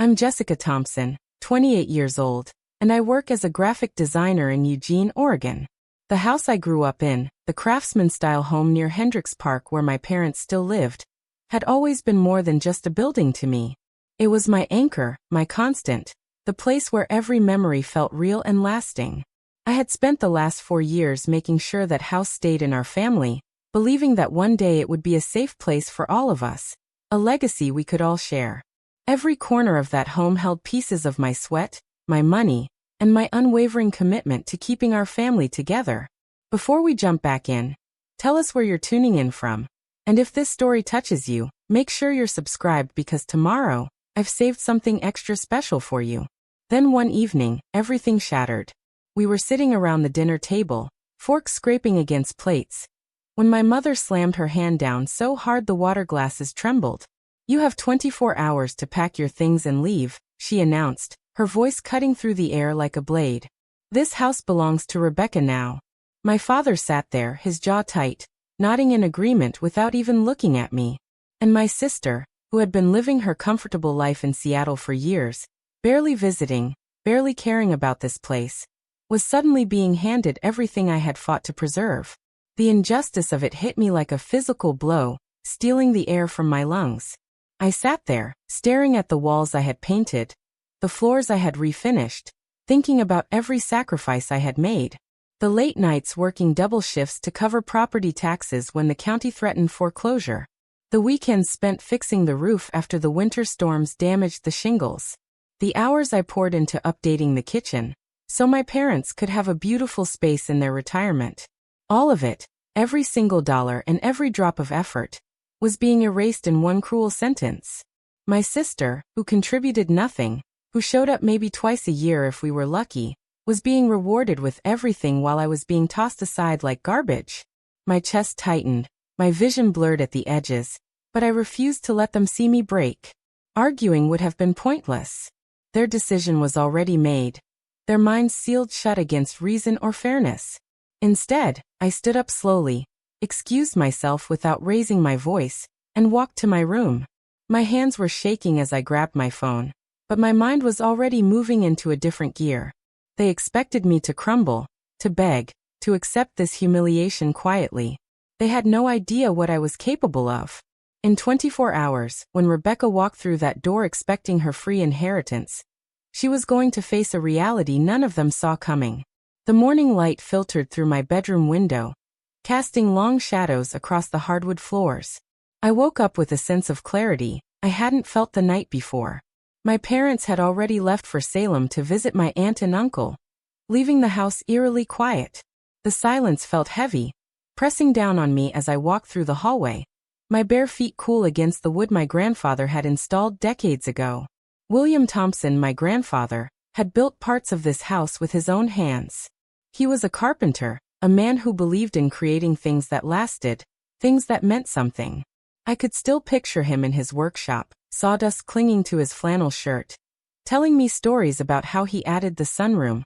I'm Jessica Thompson, 28 years old, and I work as a graphic designer in Eugene, Oregon. The house I grew up in, the Craftsman-style home near Hendricks Park where my parents still lived, had always been more than just a building to me. It was my anchor, my constant, the place where every memory felt real and lasting. I had spent the last 4 years making sure that house stayed in our family, believing that one day it would be a safe place for all of us, a legacy we could all share. Every corner of that home held pieces of my sweat, my money, and my unwavering commitment to keeping our family together. Before we jump back in, tell us where you're tuning in from. And if this story touches you, make sure you're subscribed because tomorrow, I've saved something extra special for you. Then one evening, everything shattered. We were sitting around the dinner table, forks scraping against plates, when my mother slammed her hand down so hard the water glasses trembled. "You have 24 hours to pack your things and leave," she announced, her voice cutting through the air like a blade. "This house belongs to Rebecca now." My father sat there, his jaw tight, nodding in agreement without even looking at me. And my sister, who had been living her comfortable life in Seattle for years, barely visiting, barely caring about this place, was suddenly being handed everything I had fought to preserve. The injustice of it hit me like a physical blow, stealing the air from my lungs. I sat there, staring at the walls I had painted, the floors I had refinished, thinking about every sacrifice I had made. The late nights working double shifts to cover property taxes when the county threatened foreclosure. The weekends spent fixing the roof after the winter storms damaged the shingles. The hours I poured into updating the kitchen, so my parents could have a beautiful space in their retirement. All of it, every single dollar and every drop of effort, was being erased in one cruel sentence. My sister, who contributed nothing, who showed up maybe twice a year if we were lucky, was being rewarded with everything while I was being tossed aside like garbage. My chest tightened, my vision blurred at the edges, but I refused to let them see me break. Arguing would have been pointless. Their decision was already made, their minds sealed shut against reason or fairness. Instead, I stood up slowly, excused myself without raising my voice, and walked to my room. My hands were shaking as I grabbed my phone, but my mind was already moving into a different gear. They expected me to crumble, to beg, to accept this humiliation quietly. They had no idea what I was capable of. In 24 hours, when Rebecca walked through that door expecting her free inheritance, she was going to face a reality none of them saw coming. The morning light filtered through my bedroom window, casting long shadows across the hardwood floors. I woke up with a sense of clarity I hadn't felt the night before. My parents had already left for Salem to visit my aunt and uncle, leaving the house eerily quiet. The silence felt heavy, pressing down on me as I walked through the hallway, my bare feet cool against the wood my grandfather had installed decades ago. William Thompson, my grandfather, had built parts of this house with his own hands. He was a carpenter, a man who believed in creating things that lasted, things that meant something. I could still picture him in his workshop, sawdust clinging to his flannel shirt, telling me stories about how he added the sunroom,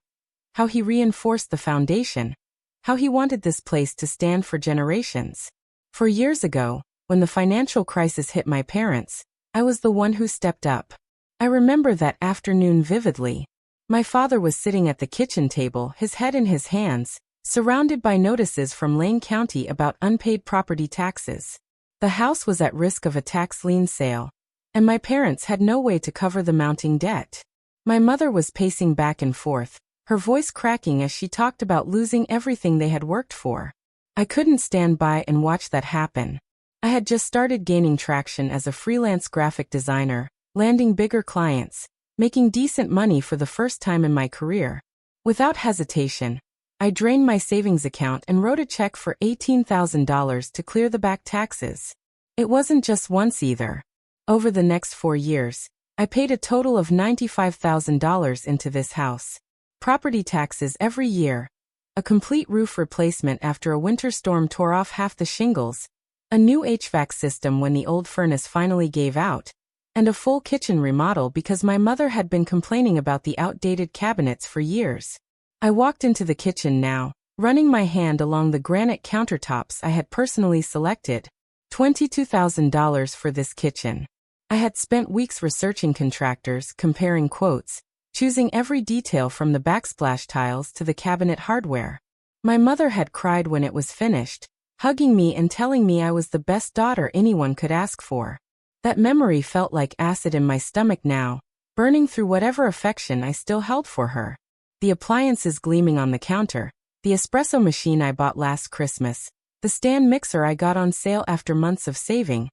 how he reinforced the foundation, how he wanted this place to stand for generations. 4 years ago, when the financial crisis hit my parents, I was the one who stepped up. I remember that afternoon vividly. My father was sitting at the kitchen table, his head in his hands, surrounded by notices from Lane County about unpaid property taxes. The house was at risk of a tax lien sale, and my parents had no way to cover the mounting debt. My mother was pacing back and forth, her voice cracking as she talked about losing everything they had worked for. I couldn't stand by and watch that happen. I had just started gaining traction as a freelance graphic designer, landing bigger clients, making decent money for the first time in my career. Without hesitation, I drained my savings account and wrote a check for $18,000 to clear the back taxes. It wasn't just once either. Over the next 4 years, I paid a total of $95,000 into this house. Property taxes every year, a complete roof replacement after a winter storm tore off half the shingles, a new HVAC system when the old furnace finally gave out, and a full kitchen remodel because my mother had been complaining about the outdated cabinets for years. I walked into the kitchen now, running my hand along the granite countertops I had personally selected. $22,000 for this kitchen. I had spent weeks researching contractors, comparing quotes, choosing every detail from the backsplash tiles to the cabinet hardware. My mother had cried when it was finished, hugging me and telling me I was the best daughter anyone could ask for. That memory felt like acid in my stomach now, burning through whatever affection I still held for her. The appliances gleaming on the counter, the espresso machine I bought last Christmas, the stand mixer I got on sale after months of saving.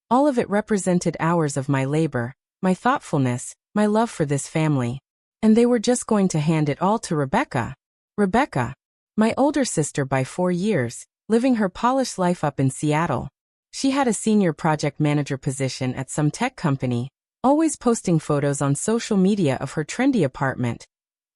All of it represented hours of my labor, my thoughtfulness, my love for this family. And they were just going to hand it all to Rebecca. Rebecca, my older sister by 4 years, living her polished life up in Seattle. She had a senior project manager position at some tech company, always posting photos on social media of her trendy apartment,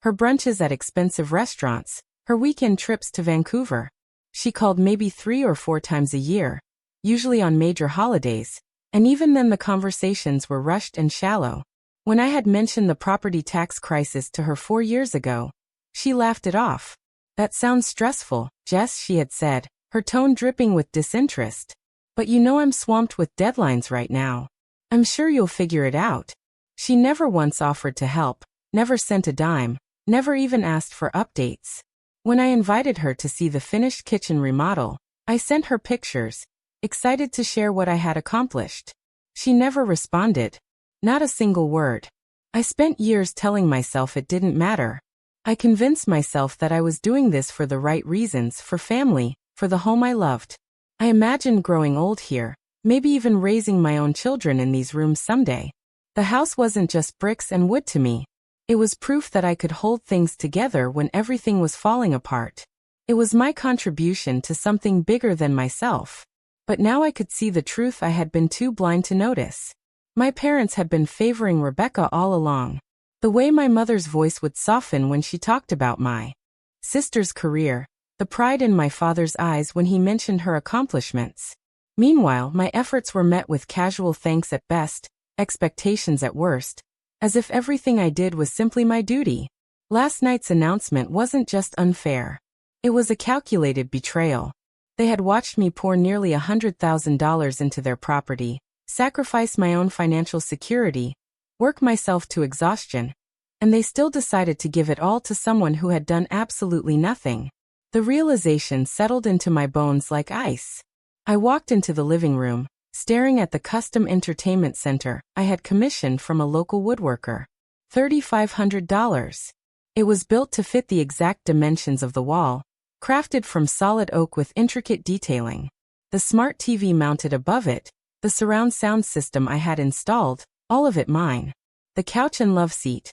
her brunches at expensive restaurants, her weekend trips to Vancouver. She called maybe 3 or 4 times a year, usually on major holidays, and even then the conversations were rushed and shallow. When I had mentioned the property tax crisis to her 4 years ago, she laughed it off. "That sounds stressful, Jess," she had said, her tone dripping with disinterest. "But you know I'm swamped with deadlines right now. I'm sure you'll figure it out." She never once offered to help, never sent a dime, never even asked for updates. When I invited her to see the finished kitchen remodel, I sent her pictures, excited to share what I had accomplished. She never responded. Not a single word. I spent years telling myself it didn't matter. I convinced myself that I was doing this for the right reasons, for family, for the home I loved. I imagined growing old here, maybe even raising my own children in these rooms someday. The house wasn't just bricks and wood to me. It was proof that I could hold things together when everything was falling apart. It was my contribution to something bigger than myself. But now I could see the truth I had been too blind to notice. My parents had been favoring Rebecca all along. The way my mother's voice would soften when she talked about my sister's career, the pride in my father's eyes when he mentioned her accomplishments. Meanwhile, my efforts were met with casual thanks at best, expectations at worst, as if everything I did was simply my duty. Last night's announcement wasn't just unfair. It was a calculated betrayal. They had watched me pour nearly $100,000 into their property, sacrifice my own financial security, work myself to exhaustion, and they still decided to give it all to someone who had done absolutely nothing. The realization settled into my bones like ice. I walked into the living room, staring at the custom entertainment center I had commissioned from a local woodworker. $3,500. It was built to fit the exact dimensions of the wall, crafted from solid oak with intricate detailing. The smart TV mounted above it, the surround sound system I had installed, all of it mine. The couch and love seat.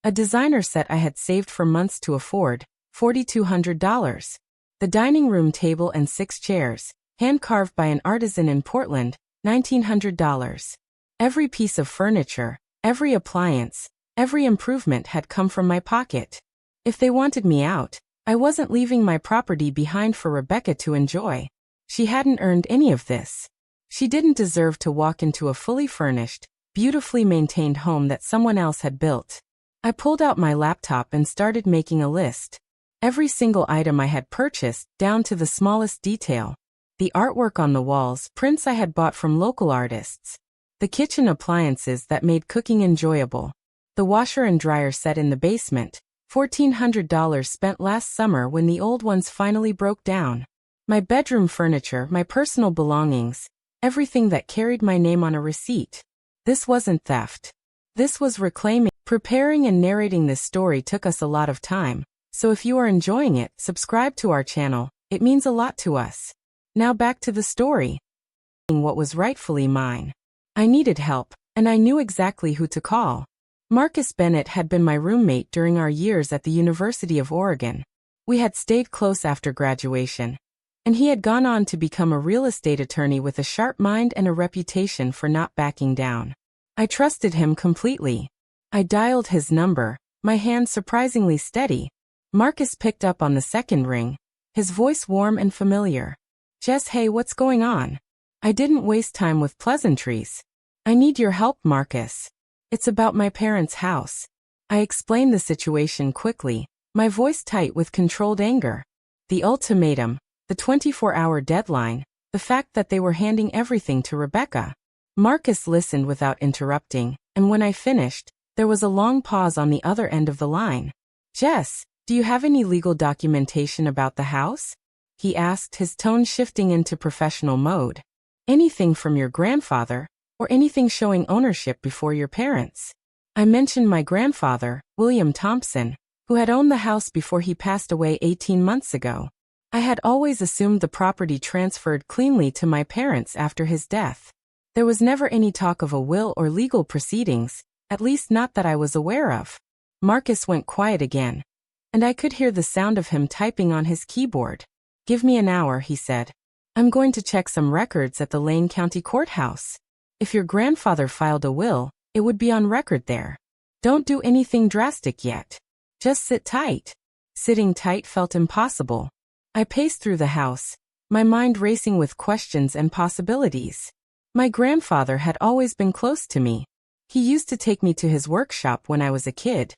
A designer set I had saved for months to afford, $4,200. The dining room table and 6 chairs, hand-carved by an artisan in Portland, $1,900. Every piece of furniture, every appliance, every improvement had come from my pocket. If they wanted me out, I wasn't leaving my property behind for Rebecca to enjoy. She hadn't earned any of this. She didn't deserve to walk into a fully furnished, beautifully maintained home that someone else had built. I pulled out my laptop and started making a list. Every single item I had purchased, down to the smallest detail. The artwork on the walls, prints I had bought from local artists. The kitchen appliances that made cooking enjoyable. The washer and dryer set in the basement, $1,400 spent last summer when the old ones finally broke down. My bedroom furniture, my personal belongings, everything that carried my name on a receipt. This wasn't theft. This was reclaiming. Preparing and narrating this story took us a lot of time, so if you are enjoying it, subscribe to our channel, it means a lot to us. Now back to the story. What was rightfully mine. I needed help, and I knew exactly who to call. Marcus Bennett had been my roommate during our years at the University of Oregon. We had stayed close after graduation, and he had gone on to become a real estate attorney with a sharp mind and a reputation for not backing down. I trusted him completely. I dialed his number, my hand surprisingly steady. Marcus picked up on the second ring, his voice warm and familiar. "Jess, hey, what's going on?" I didn't waste time with pleasantries. "I need your help, Marcus. It's about my parents' house." I explained the situation quickly, my voice tight with controlled anger. The ultimatum, the 24-hour deadline, the fact that they were handing everything to Rebecca. Marcus listened without interrupting, and when I finished, there was a long pause on the other end of the line. Jess, do you have any legal documentation about the house? He asked, his tone shifting into professional mode. Anything from your grandfather, or anything showing ownership before your parents? I mentioned my grandfather, William Thompson, who had owned the house before he passed away 18 months ago. I had always assumed the property transferred cleanly to my parents after his death. There was never any talk of a will or legal proceedings, at least not that I was aware of. Marcus went quiet again, and I could hear the sound of him typing on his keyboard. Give me an hour, he said. I'm going to check some records at the Lane County Courthouse. If your grandfather filed a will, it would be on record there. Don't do anything drastic yet. Just sit tight. Sitting tight felt impossible. I paced through the house, my mind racing with questions and possibilities. My grandfather had always been close to me. He used to take me to his workshop when I was a kid,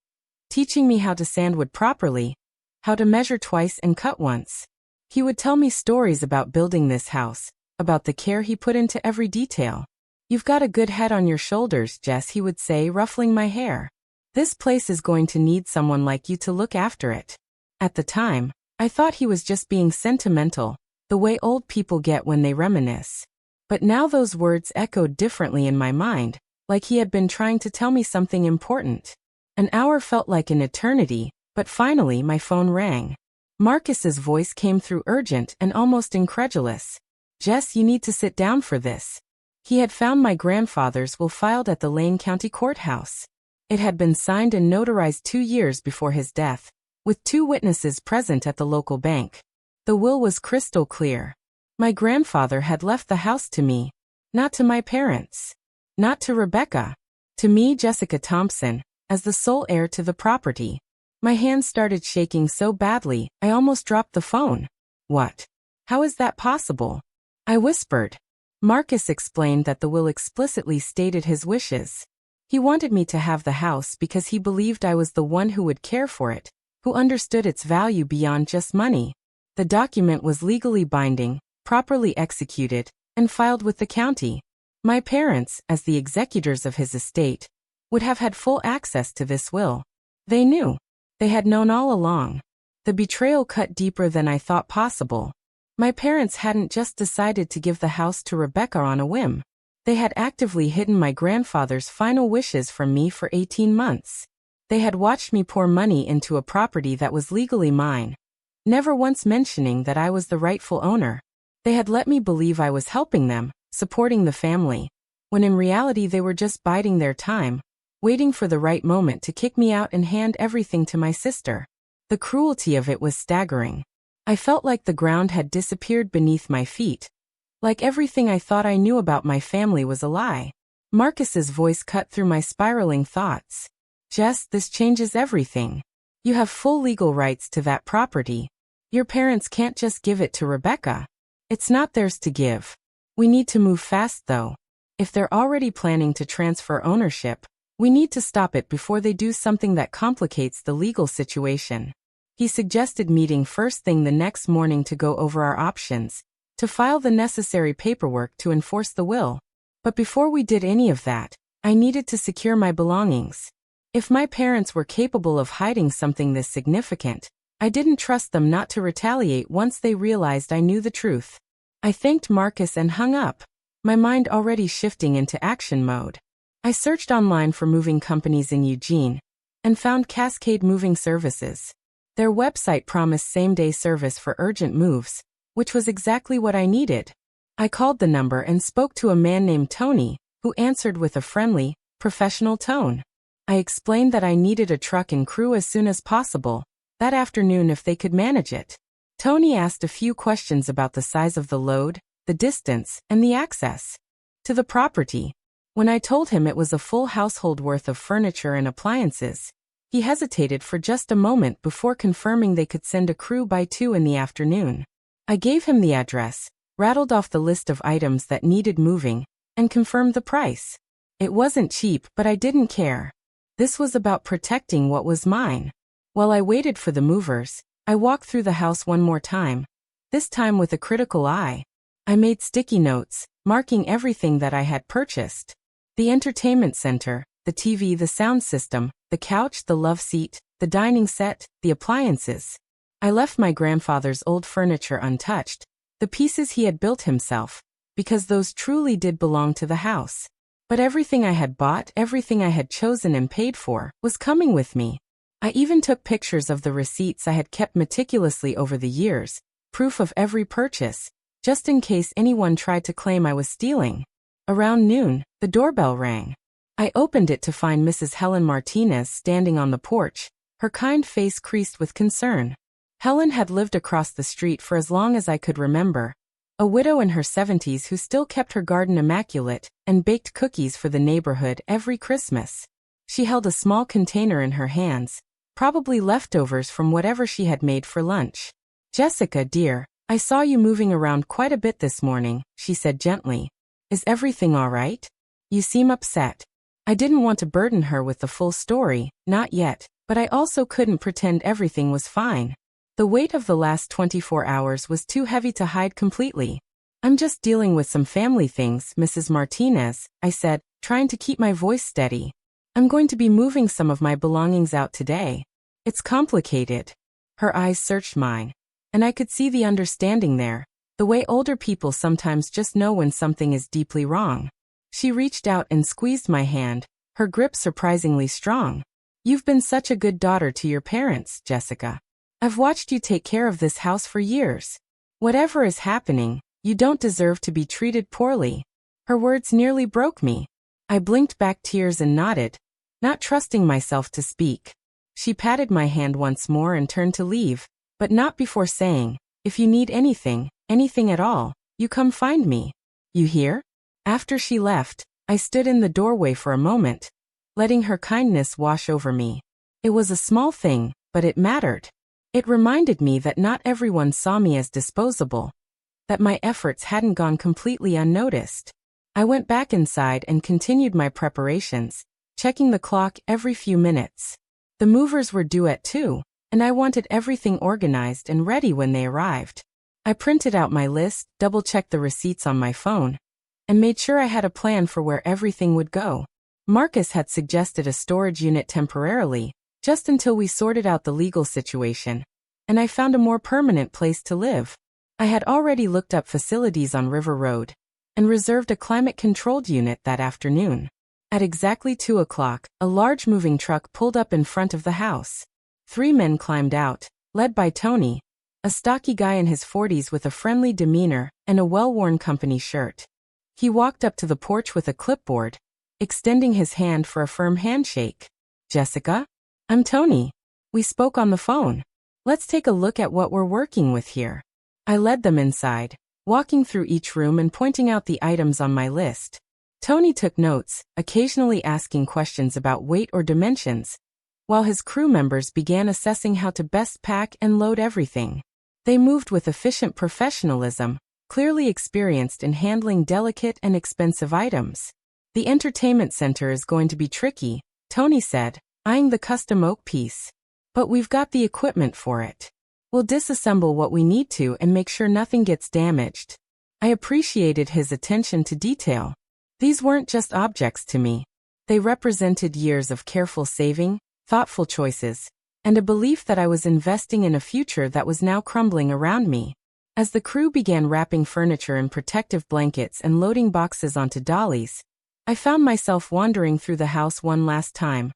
teaching me how to sandwood properly, how to measure twice and cut once. He would tell me stories about building this house, about the care he put into every detail. You've got a good head on your shoulders, Jess, he would say, ruffling my hair. This place is going to need someone like you to look after it. At the time, I thought he was just being sentimental, the way old people get when they reminisce. But now those words echoed differently in my mind, like he had been trying to tell me something important. An hour felt like an eternity, but finally my phone rang. Marcus's voice came through urgent and almost incredulous. Jess, you need to sit down for this. He had found my grandfather's will filed at the Lane County Courthouse. It had been signed and notarized 2 years before his death, with 2 witnesses present at the local bank. The will was crystal clear. My grandfather had left the house to me, not to my parents, not to Rebecca, to me, Jessica Thompson, as the sole heir to the property. My hands started shaking so badly, I almost dropped the phone. What? How is that possible? I whispered. Marcus explained that the will explicitly stated his wishes. He wanted me to have the house because he believed I was the one who would care for it, who understood its value beyond just money. The document was legally binding, properly executed, and filed with the county. My parents, as the executors of his estate, would have had full access to this will. They knew. They had known all along. The betrayal cut deeper than I thought possible. My parents hadn't just decided to give the house to Rebecca on a whim. They had actively hidden my grandfather's final wishes from me for 18 months. They had watched me pour money into a property that was legally mine, never once mentioning that I was the rightful owner. They had let me believe I was helping them, supporting the family, when in reality they were just biding their time, waiting for the right moment to kick me out and hand everything to my sister. The cruelty of it was staggering. I felt like the ground had disappeared beneath my feet, like everything I thought I knew about my family was a lie. Marcus's voice cut through my spiraling thoughts. Jess, this changes everything. You have full legal rights to that property. Your parents can't just give it to Rebecca. It's not theirs to give. We need to move fast though. If they're already planning to transfer ownership, we need to stop it before they do something that complicates the legal situation. He suggested meeting first thing the next morning to go over our options, to file the necessary paperwork to enforce the will. But before we did any of that, I needed to secure my belongings. If my parents were capable of hiding something this significant, I didn't trust them not to retaliate once they realized I knew the truth. I thanked Marcus and hung up, my mind already shifting into action mode. I searched online for moving companies in Eugene, and found Cascade Moving Services. Their website promised same-day service for urgent moves, which was exactly what I needed. I called the number and spoke to a man named Tony, who answered with a friendly, professional tone. I explained that I needed a truck and crew as soon as possible, that afternoon if they could manage it. Tony asked a few questions about the size of the load, the distance, and the access to the property. When I told him it was a full household worth of furniture and appliances, he hesitated for just a moment before confirming they could send a crew by 2 in the afternoon. I gave him the address, rattled off the list of items that needed moving, and confirmed the price. It wasn't cheap, but I didn't care. This was about protecting what was mine. While I waited for the movers, I walked through the house one more time, this time with a critical eye. I made sticky notes, marking everything that I had purchased. The entertainment center, the TV, the sound system, the couch, the love seat, the dining set, the appliances. I left my grandfather's old furniture untouched, the pieces he had built himself, because those truly did belong to the house. But everything I had bought, everything I had chosen and paid for, was coming with me. I even took pictures of the receipts I had kept meticulously over the years, proof of every purchase, just in case anyone tried to claim I was stealing. Around noon, the doorbell rang. I opened it to find Mrs. Helen Martinez standing on the porch, her kind face creased with concern. Helen had lived across the street for as long as I could remember, a widow in her 70s who still kept her garden immaculate and baked cookies for the neighborhood every Christmas. She held a small container in her hands, probably leftovers from whatever she had made for lunch. "Jessica, dear, I saw you moving around quite a bit this morning," she said gently. "Is everything all right? You seem upset." I didn't want to burden her with the full story, not yet, but I also couldn't pretend everything was fine. The weight of the last 24 hours was too heavy to hide completely. "I'm just dealing with some family things, Mrs. Martinez," I said, trying to keep my voice steady. "I'm going to be moving some of my belongings out today. It's complicated." Her eyes searched mine, and I could see the understanding there, the way older people sometimes just know when something is deeply wrong. She reached out and squeezed my hand, her grip surprisingly strong. "You've been such a good daughter to your parents, Jessica. I've watched you take care of this house for years. Whatever is happening, you don't deserve to be treated poorly." Her words nearly broke me. I blinked back tears and nodded, not trusting myself to speak. She patted my hand once more and turned to leave, but not before saying, "If you need anything, anything at all, you come find me. You hear?" After she left, I stood in the doorway for a moment, letting her kindness wash over me. It was a small thing, but it mattered. It reminded me that not everyone saw me as disposable, that my efforts hadn't gone completely unnoticed. I went back inside and continued my preparations, checking the clock every few minutes. The movers were due at 2, and I wanted everything organized and ready when they arrived. I printed out my list, double-checked the receipts on my phone, and made sure I had a plan for where everything would go. Marcus had suggested a storage unit temporarily, just until we sorted out the legal situation, and I found a more permanent place to live. I had already looked up facilities on River Road, and reserved a climate-controlled unit that afternoon. At exactly 2 o'clock, a large moving truck pulled up in front of the house. 3 men climbed out, led by Tony, a stocky guy in his 40s with a friendly demeanor and a well-worn company shirt. He walked up to the porch with a clipboard, extending his hand for a firm handshake. "Jessica? I'm Tony. We spoke on the phone. Let's take a look at what we're working with here." I led them inside, walking through each room and pointing out the items on my list. Tony took notes, occasionally asking questions about weight or dimensions, while his crew members began assessing how to best pack and load everything. They moved with efficient professionalism, clearly experienced in handling delicate and expensive items. "The entertainment center is going to be tricky," Tony said, eyeing the custom oak piece. "But we've got the equipment for it. We'll disassemble what we need to and make sure nothing gets damaged." I appreciated his attention to detail. These weren't just objects to me. They represented years of careful saving, thoughtful choices, and a belief that I was investing in a future that was now crumbling around me. As the crew began wrapping furniture in protective blankets and loading boxes onto dollies, I found myself wandering through the house one last time.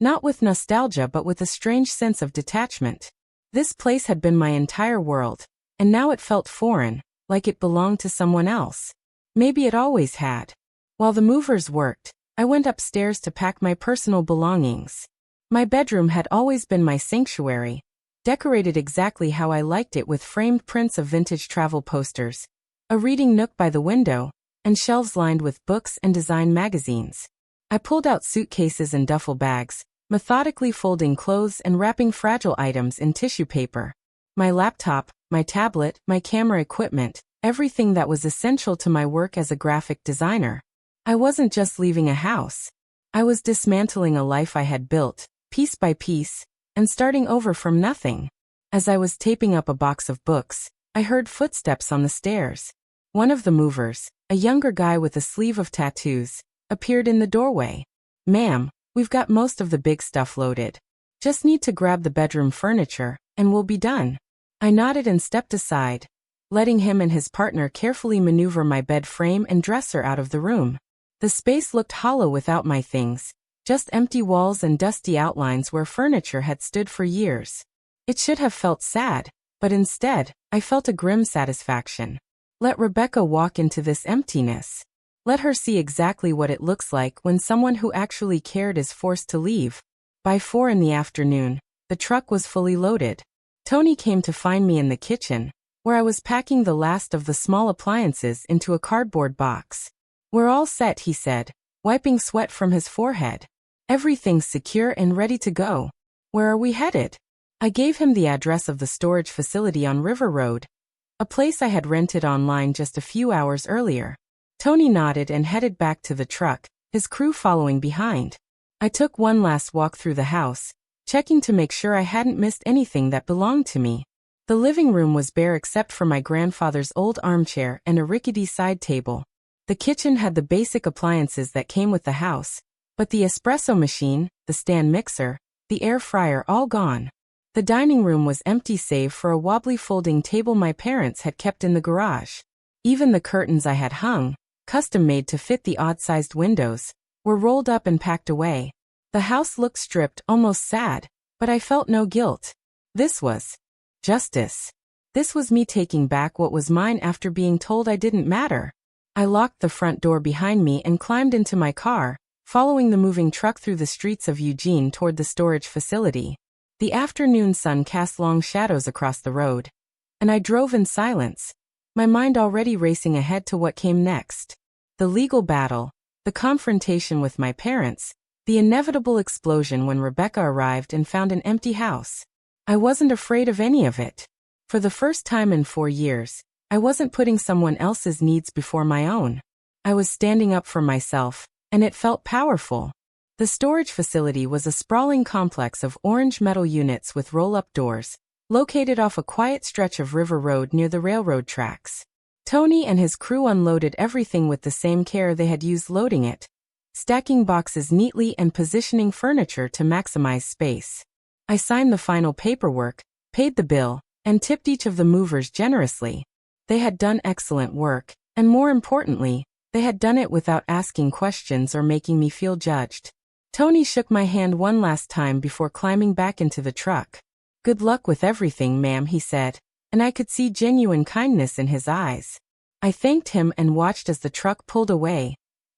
Not with nostalgia but with a strange sense of detachment. This place had been my entire world, and now it felt foreign, like it belonged to someone else. Maybe it always had. While the movers worked, I went upstairs to pack my personal belongings. My bedroom had always been my sanctuary, decorated exactly how I liked it with framed prints of vintage travel posters, a reading nook by the window, and shelves lined with books and design magazines. I pulled out suitcases and duffel bags, methodically folding clothes and wrapping fragile items in tissue paper. My laptop, my tablet, my camera equipment, everything that was essential to my work as a graphic designer. I wasn't just leaving a house. I was dismantling a life I had built, piece by piece, and starting over from nothing. As I was taping up a box of books, I heard footsteps on the stairs. One of the movers, a younger guy with a sleeve of tattoos, appeared in the doorway. "Ma'am, we've got most of the big stuff loaded. Just need to grab the bedroom furniture, and we'll be done." I nodded and stepped aside, letting him and his partner carefully maneuver my bed frame and dresser out of the room. The space looked hollow without my things, just empty walls and dusty outlines where furniture had stood for years. It should have felt sad, but instead, I felt a grim satisfaction. Let Rebecca walk into this emptiness. Let her see exactly what it looks like when someone who actually cared is forced to leave. By 4 in the afternoon, the truck was fully loaded. Tony came to find me in the kitchen, where I was packing the last of the small appliances into a cardboard box. "We're all set," he said, wiping sweat from his forehead. "Everything's secure and ready to go. Where are we headed?" I gave him the address of the storage facility on River Road, a place I had rented online just a few hours earlier. Tony nodded and headed back to the truck, his crew following behind. I took one last walk through the house, checking to make sure I hadn't missed anything that belonged to me. The living room was bare except for my grandfather's old armchair and a rickety side table. The kitchen had the basic appliances that came with the house, but the espresso machine, the stand mixer, the air fryer all gone. The dining room was empty save for a wobbly folding table my parents had kept in the garage. Even the curtains I had hung, custom-made to fit the odd-sized windows, were rolled up and packed away. The house looked stripped, almost sad, but I felt no guilt. This was justice. This was me taking back what was mine after being told I didn't matter. I locked the front door behind me and climbed into my car, following the moving truck through the streets of Eugene toward the storage facility. The afternoon sun cast long shadows across the road, and I drove in silence, my mind already racing ahead to what came next. The legal battle, the confrontation with my parents, the inevitable explosion when Rebecca arrived and found an empty house. I wasn't afraid of any of it. For the first time in 4 years, I wasn't putting someone else's needs before my own. I was standing up for myself, and it felt powerful. The storage facility was a sprawling complex of orange metal units with roll-up doors, located off a quiet stretch of River Road near the railroad tracks. Tony and his crew unloaded everything with the same care they had used loading it, stacking boxes neatly and positioning furniture to maximize space. I signed the final paperwork, paid the bill, and tipped each of the movers generously. They had done excellent work, and more importantly, they had done it without asking questions or making me feel judged. Tony shook my hand one last time before climbing back into the truck. "Good luck with everything, ma'am," he said, and I could see genuine kindness in his eyes. I thanked him and watched as the truck pulled away,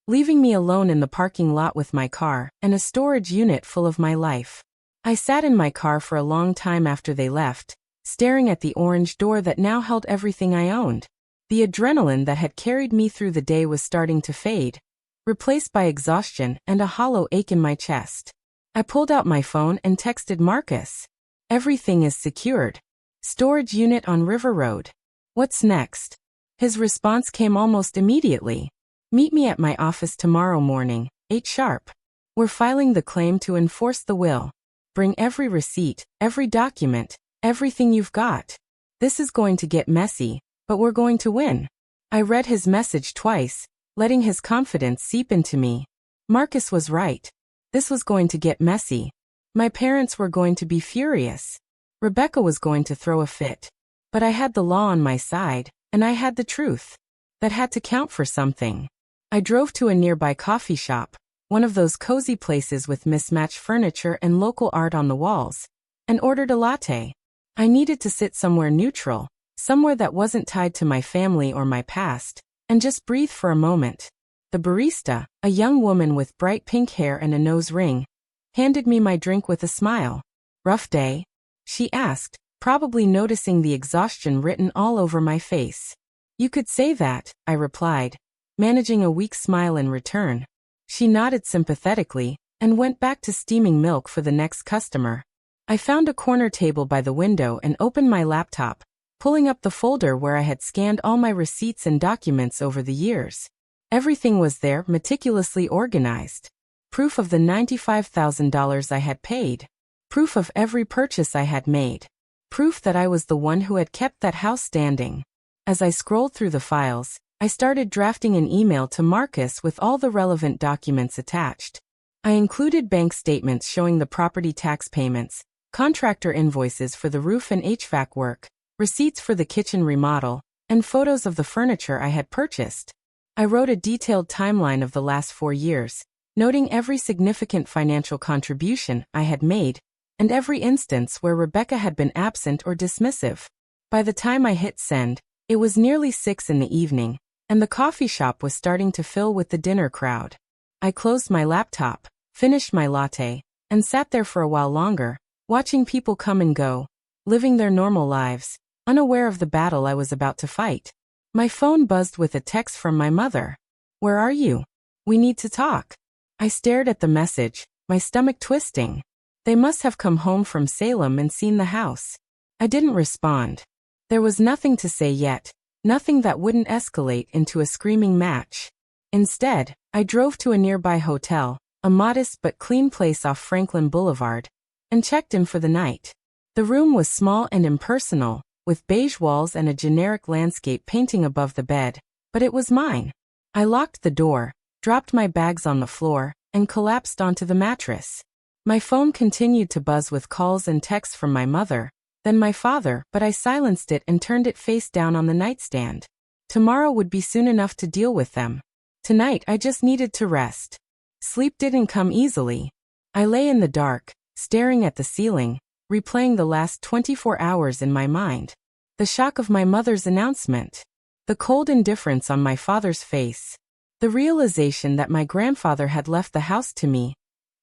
leaving me alone in the parking lot with my car and a storage unit full of my life. I sat in my car for a long time after they left, staring at the orange door that now held everything I owned. The adrenaline that had carried me through the day was starting to fade, replaced by exhaustion and a hollow ache in my chest. I pulled out my phone and texted Marcus. "Everything is secured. Storage unit on River Road. What's next?" His response came almost immediately. "Meet me at my office tomorrow morning, 8 sharp. We're filing the claim to enforce the will. Bring every receipt, every document, everything you've got. This is going to get messy, but we're going to win." I read his message twice, letting his confidence seep into me. Marcus was right. This was going to get messy. My parents were going to be furious. Rebecca was going to throw a fit. But I had the law on my side, and I had the truth. That had to count for something. I drove to a nearby coffee shop, one of those cozy places with mismatched furniture and local art on the walls, and ordered a latte. I needed to sit somewhere neutral, somewhere that wasn't tied to my family or my past, and just breathe for a moment. The barista, a young woman with bright pink hair and a nose ring, handed me my drink with a smile. "Rough day?" she asked, probably noticing the exhaustion written all over my face. "You could say that," I replied, managing a weak smile in return. She nodded sympathetically and went back to steaming milk for the next customer. I found a corner table by the window and opened my laptop, pulling up the folder where I had scanned all my receipts and documents over the years. Everything was there, meticulously organized. Proof of the $95,000 I had paid. Proof of every purchase I had made. Proof that I was the one who had kept that house standing. As I scrolled through the files, I started drafting an email to Marcus with all the relevant documents attached. I included bank statements showing the property tax payments, contractor invoices for the roof and HVAC work, receipts for the kitchen remodel, and photos of the furniture I had purchased. I wrote a detailed timeline of the last 4 years, noting every significant financial contribution I had made, and every instance where Rebecca had been absent or dismissive. By the time I hit send, it was nearly 6 in the evening, and the coffee shop was starting to fill with the dinner crowd. I closed my laptop, finished my latte, and sat there for a while longer, watching people come and go, living their normal lives, unaware of the battle I was about to fight. My phone buzzed with a text from my mother. "Where are you? We need to talk." I stared at the message, my stomach twisting. They must have come home from Salem and seen the house. I didn't respond. There was nothing to say yet, nothing that wouldn't escalate into a screaming match. Instead, I drove to a nearby hotel, a modest but clean place off Franklin Boulevard, and checked in for the night. The room was small and impersonal, with beige walls and a generic landscape painting above the bed, but it was mine. I locked the door, dropped my bags on the floor, and collapsed onto the mattress. My phone continued to buzz with calls and texts from my mother, then my father, but I silenced it and turned it face down on the nightstand. Tomorrow would be soon enough to deal with them. Tonight I just needed to rest. Sleep didn't come easily. I lay in the dark, staring at the ceiling, replaying the last 24 hours in my mind. The shock of my mother's announcement. The cold indifference on my father's face. The realization that my grandfather had left the house to me,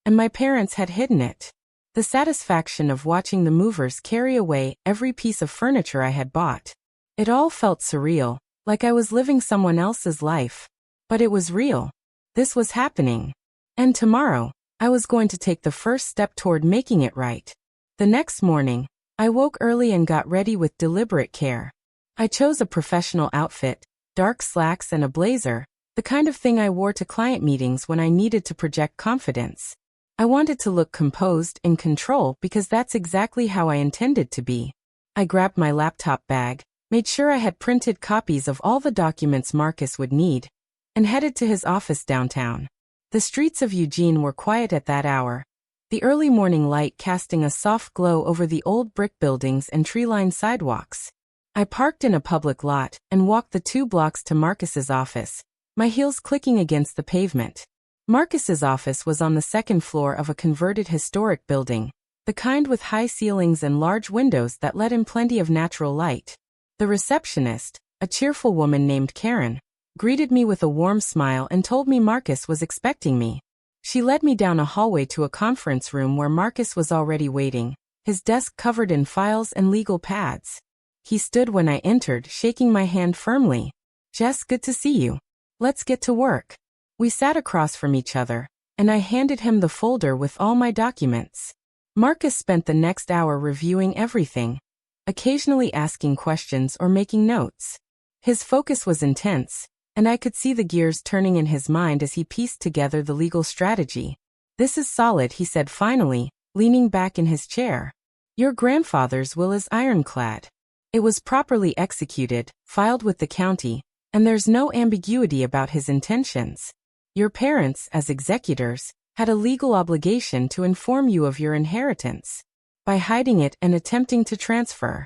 and my parents had hidden it. The satisfaction of watching the movers carry away every piece of furniture I had bought. It all felt surreal, like I was living someone else's life. But it was real. This was happening. And tomorrow, I was going to take the first step toward making it right. The next morning, I woke early and got ready with deliberate care. I chose a professional outfit, dark slacks and a blazer, the kind of thing I wore to client meetings when I needed to project confidence. I wanted to look composed, in control, because that's exactly how I intended to be. I grabbed my laptop bag, made sure I had printed copies of all the documents Marcus would need, and headed to his office downtown. The streets of Eugene were quiet at that hour, the early morning light casting a soft glow over the old brick buildings and tree-lined sidewalks. I parked in a public lot and walked the 2 blocks to Marcus's office, my heels clicking against the pavement. Marcus's office was on the 2nd floor of a converted historic building, the kind with high ceilings and large windows that let in plenty of natural light. The receptionist, a cheerful woman named Karen, greeted me with a warm smile and told me Marcus was expecting me. She led me down a hallway to a conference room where Marcus was already waiting, his desk covered in files and legal pads. He stood when I entered, shaking my hand firmly. "Jess, good to see you. Let's get to work." We sat across from each other, and I handed him the folder with all my documents. Marcus spent the next hour reviewing everything, occasionally asking questions or making notes. His focus was intense, and I could see the gears turning in his mind as he pieced together the legal strategy. "This is solid," he said finally, leaning back in his chair. "Your grandfather's will is ironclad. It was properly executed, filed with the county, and there's no ambiguity about his intentions. Your parents, as executors, had a legal obligation to inform you of your inheritance. By hiding it and attempting to transfer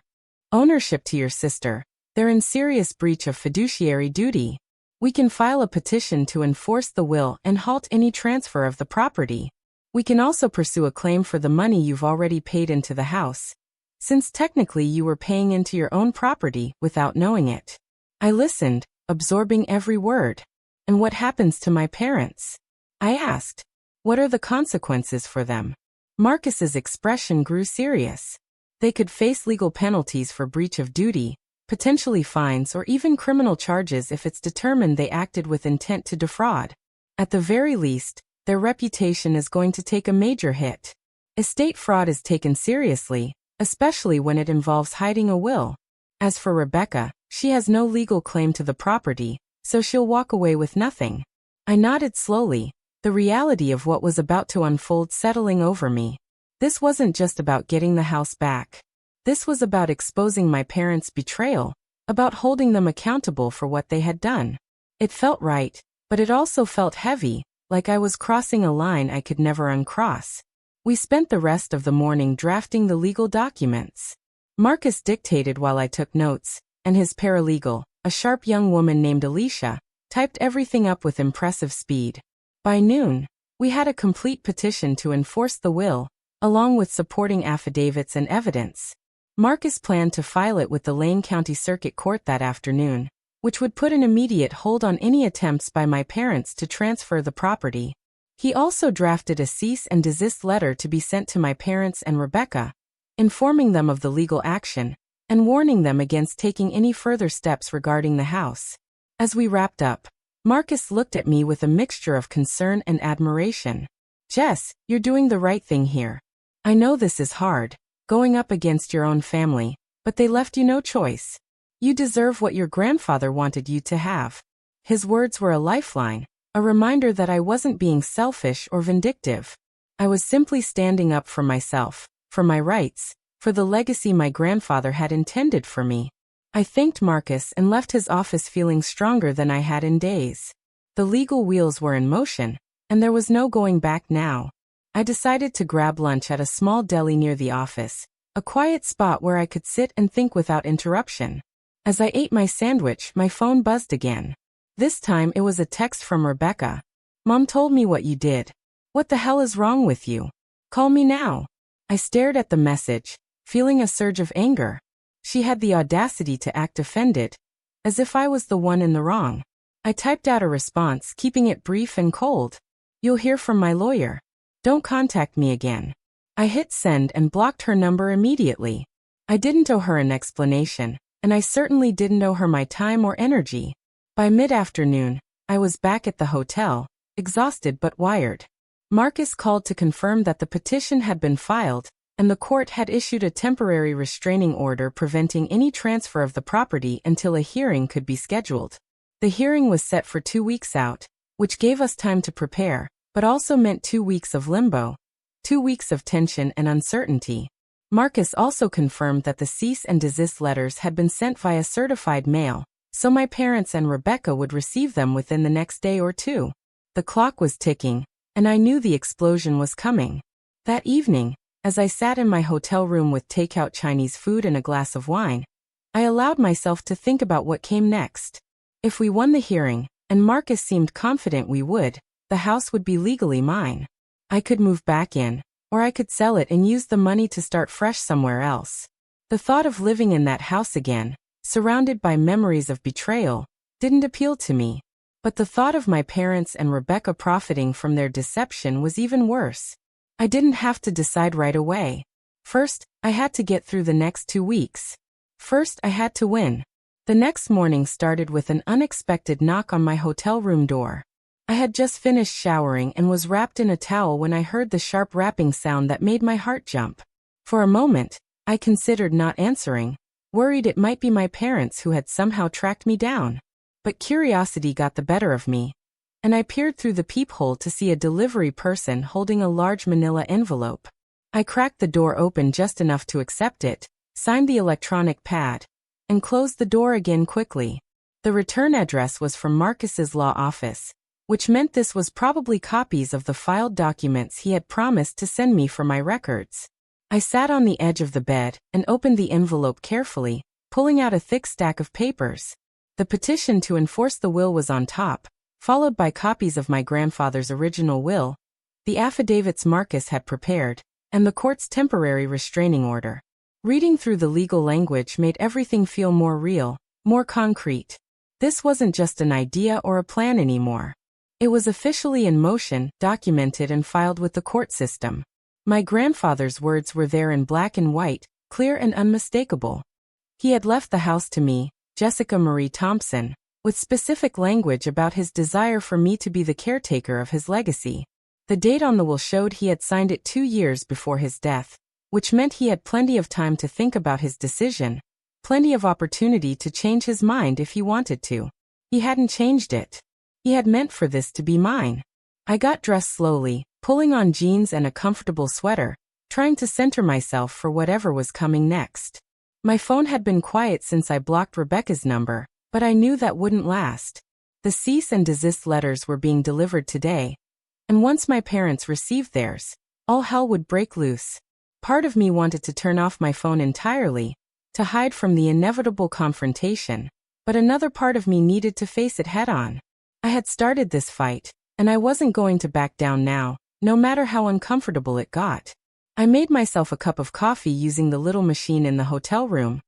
ownership to your sister, they're in serious breach of fiduciary duty. We can file a petition to enforce the will and halt any transfer of the property. We can also pursue a claim for the money you've already paid into the house, since technically you were paying into your own property without knowing it." I listened, absorbing every word. "And what happens to my parents?" I asked. "What are the consequences for them?" Marcus's expression grew serious. "They could face legal penalties for breach of duty, potentially fines or even criminal charges if it's determined they acted with intent to defraud. At the very least, their reputation is going to take a major hit. Estate fraud is taken seriously, especially when it involves hiding a will. As for Rebecca, she has no legal claim to the property, so she'll walk away with nothing." I nodded slowly, the reality of what was about to unfold settling over me. This wasn't just about getting the house back. This was about exposing my parents' betrayal, about holding them accountable for what they had done. It felt right, but it also felt heavy, like I was crossing a line I could never uncross. We spent the rest of the morning drafting the legal documents. Marcus dictated while I took notes, and his paralegal, a sharp young woman named Alicia, typed everything up with impressive speed. By noon, we had a complete petition to enforce the will, along with supporting affidavits and evidence. Marcus planned to file it with the Lane County Circuit Court that afternoon, which would put an immediate hold on any attempts by my parents to transfer the property. He also drafted a cease and desist letter to be sent to my parents and Rebecca, informing them of the legal action, and warning them against taking any further steps regarding the house. As we wrapped up, Marcus looked at me with a mixture of concern and admiration. "Jess, you're doing the right thing here. I know this is hard, going up against your own family, but they left you no choice. You deserve what your grandfather wanted you to have." His words were a lifeline, a reminder that I wasn't being selfish or vindictive. I was simply standing up for myself, for my rights, for the legacy my grandfather had intended for me. I thanked Marcus and left his office feeling stronger than I had in days. The legal wheels were in motion, and there was no going back now. I decided to grab lunch at a small deli near the office, a quiet spot where I could sit and think without interruption. As I ate my sandwich, my phone buzzed again. This time it was a text from Rebecca. "Mom told me what you did. What the hell is wrong with you? Call me now." I stared at the message, feeling a surge of anger. She had the audacity to act offended, as if I was the one in the wrong. I typed out a response, keeping it brief and cold. "You'll hear from my lawyer. Don't contact me again." I hit send and blocked her number immediately. I didn't owe her an explanation, and I certainly didn't owe her my time or energy. By mid-afternoon, I was back at the hotel, exhausted but wired. Marcus called to confirm that the petition had been filed, and the court had issued a temporary restraining order preventing any transfer of the property until a hearing could be scheduled. The hearing was set for 2 weeks out, which gave us time to prepare, but also meant 2 weeks of limbo, 2 weeks of tension and uncertainty. Marcus also confirmed that the cease and desist letters had been sent via certified mail, so my parents and Rebecca would receive them within the next day or two. The clock was ticking, and I knew the explosion was coming. That evening, as I sat in my hotel room with takeout Chinese food and a glass of wine, I allowed myself to think about what came next. If we won the hearing, and Marcus seemed confident we would, the house would be legally mine. I could move back in, or I could sell it and use the money to start fresh somewhere else. The thought of living in that house again, surrounded by memories of betrayal, didn't appeal to me. But the thought of my parents and Rebecca profiting from their deception was even worse. I didn't have to decide right away. First, I had to get through the next 2 weeks. First, I had to win. The next morning started with an unexpected knock on my hotel room door. I had just finished showering and was wrapped in a towel when I heard the sharp rapping sound that made my heart jump. For a moment, I considered not answering, worried it might be my parents who had somehow tracked me down. But curiosity got the better of me, and I peered through the peephole to see a delivery person holding a large manila envelope. I cracked the door open just enough to accept it, signed the electronic pad, and closed the door again quickly. The return address was from Marcus's law office, which meant this was probably copies of the filed documents he had promised to send me for my records. I sat on the edge of the bed and opened the envelope carefully, pulling out a thick stack of papers. The petition to enforce the will was on top, followed by copies of my grandfather's original will, the affidavits Marcus had prepared, and the court's temporary restraining order. Reading through the legal language made everything feel more real, more concrete. This wasn't just an idea or a plan anymore. It was officially in motion, documented and filed with the court system. My grandfather's words were there in black and white, clear and unmistakable. He had left the house to me, Jessica Marie Thompson, with specific language about his desire for me to be the caretaker of his legacy. The date on the will showed he had signed it 2 years before his death, which meant he had plenty of time to think about his decision, plenty of opportunity to change his mind if he wanted to. He hadn't changed it. He had meant for this to be mine. I got dressed slowly, pulling on jeans and a comfortable sweater, trying to center myself for whatever was coming next. My phone had been quiet since I blocked Rebecca's number, but I knew that wouldn't last. The cease and desist letters were being delivered today, and once my parents received theirs, all hell would break loose. Part of me wanted to turn off my phone entirely, to hide from the inevitable confrontation, but another part of me needed to face it head-on. I had started this fight, and I wasn't going to back down now, no matter how uncomfortable it got. I made myself a cup of coffee using the little machine in the hotel room,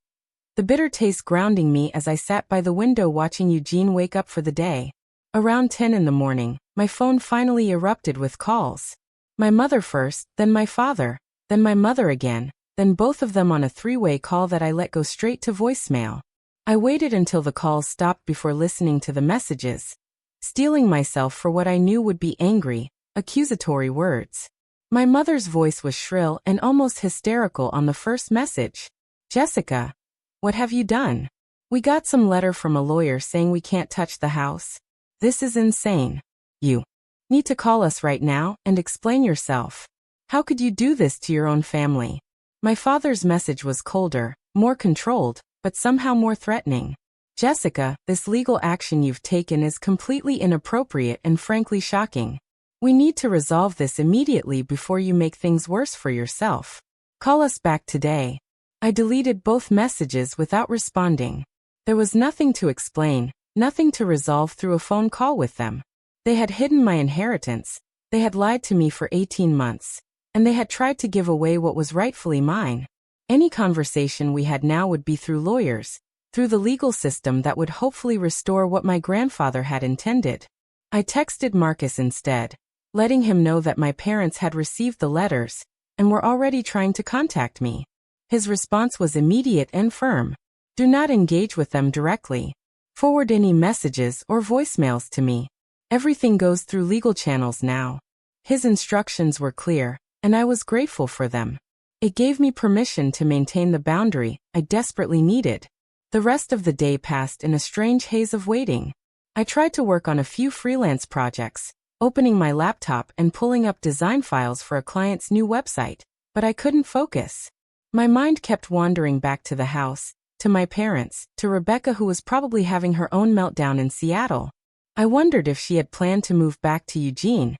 the bitter taste grounding me as I sat by the window watching Eugene wake up for the day. Around 10 in the morning, my phone finally erupted with calls. My mother first, then my father, then my mother again, then both of them on a three-way call that I let go straight to voicemail. I waited until the calls stopped before listening to the messages, steeling myself for what I knew would be angry, accusatory words. My mother's voice was shrill and almost hysterical on the first message. "Jessica, what have you done? We got some letter from a lawyer saying we can't touch the house. This is insane. You need to call us right now and explain yourself. How could you do this to your own family?" My father's message was colder, more controlled, but somehow more threatening. "Jessica, this legal action you've taken is completely inappropriate and frankly shocking. We need to resolve this immediately before you make things worse for yourself. Call us back today." I deleted both messages without responding. There was nothing to explain, nothing to resolve through a phone call with them. They had hidden my inheritance, they had lied to me for 18 months, and they had tried to give away what was rightfully mine. Any conversation we had now would be through lawyers, through the legal system that would hopefully restore what my grandfather had intended. I texted Marcus instead, letting him know that my parents had received the letters and were already trying to contact me. His response was immediate and firm. "Do not engage with them directly. Forward any messages or voicemails to me. Everything goes through legal channels now." His instructions were clear, and I was grateful for them. It gave me permission to maintain the boundary I desperately needed. The rest of the day passed in a strange haze of waiting. I tried to work on a few freelance projects, opening my laptop and pulling up design files for a client's new website, but I couldn't focus. My mind kept wandering back to the house, to my parents, to Rebecca, who was probably having her own meltdown in Seattle. I wondered if she had planned to move back to Eugene,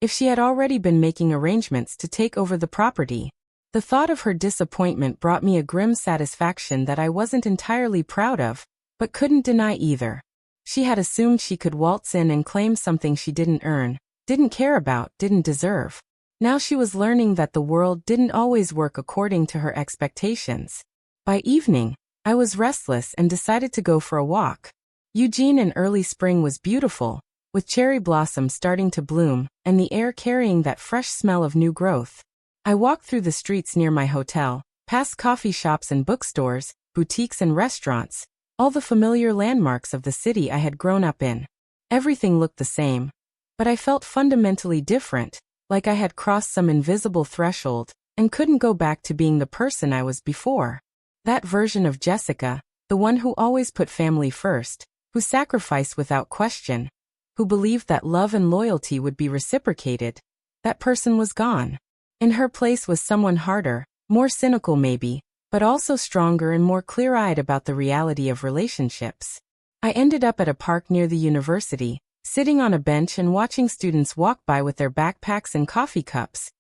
if she had already been making arrangements to take over the property. The thought of her disappointment brought me a grim satisfaction that I wasn't entirely proud of, but couldn't deny either. She had assumed she could waltz in and claim something she didn't earn, didn't care about, didn't deserve. Now she was learning that the world didn't always work according to her expectations. By evening, I was restless and decided to go for a walk. Eugene in early spring was beautiful, with cherry blossoms starting to bloom and the air carrying that fresh smell of new growth. I walked through the streets near my hotel, past coffee shops and bookstores, boutiques and restaurants, all the familiar landmarks of the city I had grown up in. Everything looked the same, but I felt fundamentally different, like I had crossed some invisible threshold and couldn't go back to being the person I was before. That version of Jessica, the one who always put family first, who sacrificed without question, who believed that love and loyalty would be reciprocated, that person was gone. In her place was someone harder, more cynical maybe, but also stronger and more clear-eyed about the reality of relationships. I ended up at a park near the university, sitting on a bench and watching students walk by with their backpacks and coffee cups,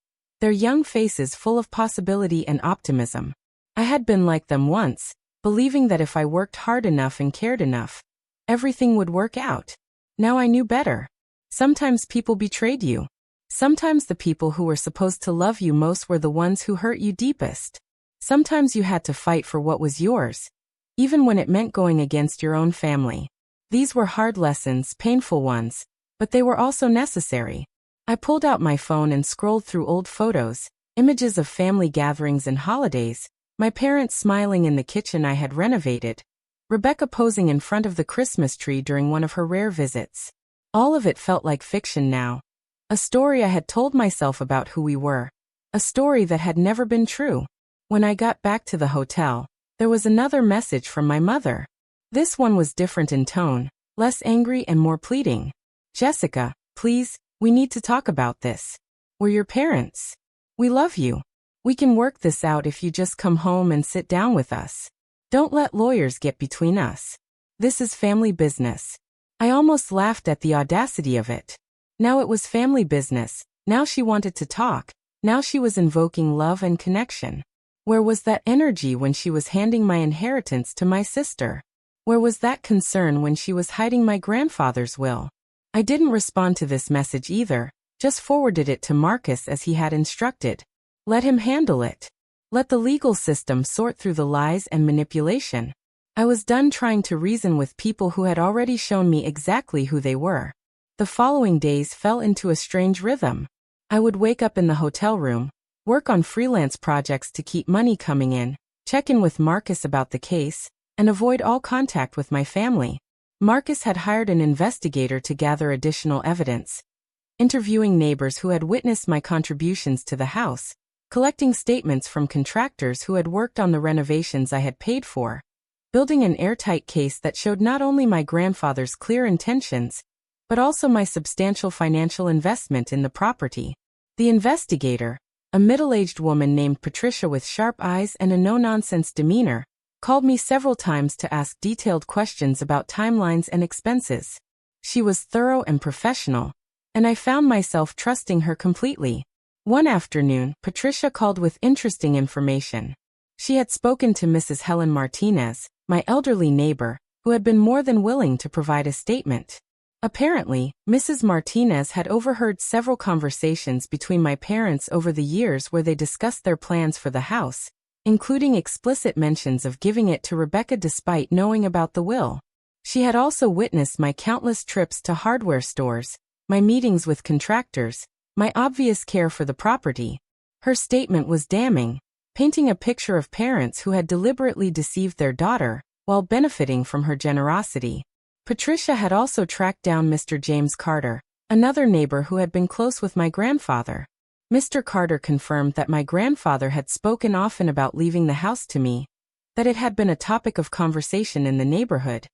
their young faces full of possibility and optimism. I had been like them once, believing that if I worked hard enough and cared enough, everything would work out. Now I knew better. Sometimes people betrayed you. Sometimes the people who were supposed to love you most were the ones who hurt you deepest. Sometimes you had to fight for what was yours, even when it meant going against your own family. These were hard lessons, painful ones, but they were also necessary. I pulled out my phone and scrolled through old photos, images of family gatherings and holidays, my parents smiling in the kitchen I had renovated, Rebecca posing in front of the Christmas tree during one of her rare visits. All of it felt like fiction now. A story I had told myself about who we were. A story that had never been true. When I got back to the hotel, there was another message from my mother. This one was different in tone, less angry and more pleading. "Jessica, please, we need to talk about this. We're your parents. We love you. We can work this out if you just come home and sit down with us." Don't let lawyers get between us. This is family business. I almost laughed at the audacity of it. Now it was family business, now she wanted to talk, now she was invoking love and connection. Where was that energy when she was handing my inheritance to my sister? Where was that concern when she was hiding my grandfather's will? I didn't respond to this message either, just forwarded it to Marcus as he had instructed. Let him handle it. Let the legal system sort through the lies and manipulation. I was done trying to reason with people who had already shown me exactly who they were. The following days fell into a strange rhythm. I would wake up in the hotel room, work on freelance projects to keep money coming in, check in with Marcus about the case, and avoid all contact with my family. Marcus had hired an investigator to gather additional evidence, interviewing neighbors who had witnessed my contributions to the house, collecting statements from contractors who had worked on the renovations I had paid for, building an airtight case that showed not only my grandfather's clear intentions, but also my substantial financial investment in the property. The investigator, a middle-aged woman named Patricia with sharp eyes and a no-nonsense demeanor, called me several times to ask detailed questions about timelines and expenses. She was thorough and professional, and I found myself trusting her completely. One afternoon, Patricia called with interesting information. She had spoken to Mrs. Helen Martinez, my elderly neighbor, who had been more than willing to provide a statement. Apparently, Mrs. Martinez had overheard several conversations between my parents over the years where they discussed their plans for the house, including explicit mentions of giving it to Rebecca despite knowing about the will. She had also witnessed my countless trips to hardware stores, my meetings with contractors, my obvious care for the property. Her statement was damning, painting a picture of parents who had deliberately deceived their daughter while benefiting from her generosity. Patricia had also tracked down Mr. James Carter, another neighbor who had been close with my grandfather. Mr. Carter confirmed that my grandfather had spoken often about leaving the house to me, that it had been a topic of conversation in the neighborhood,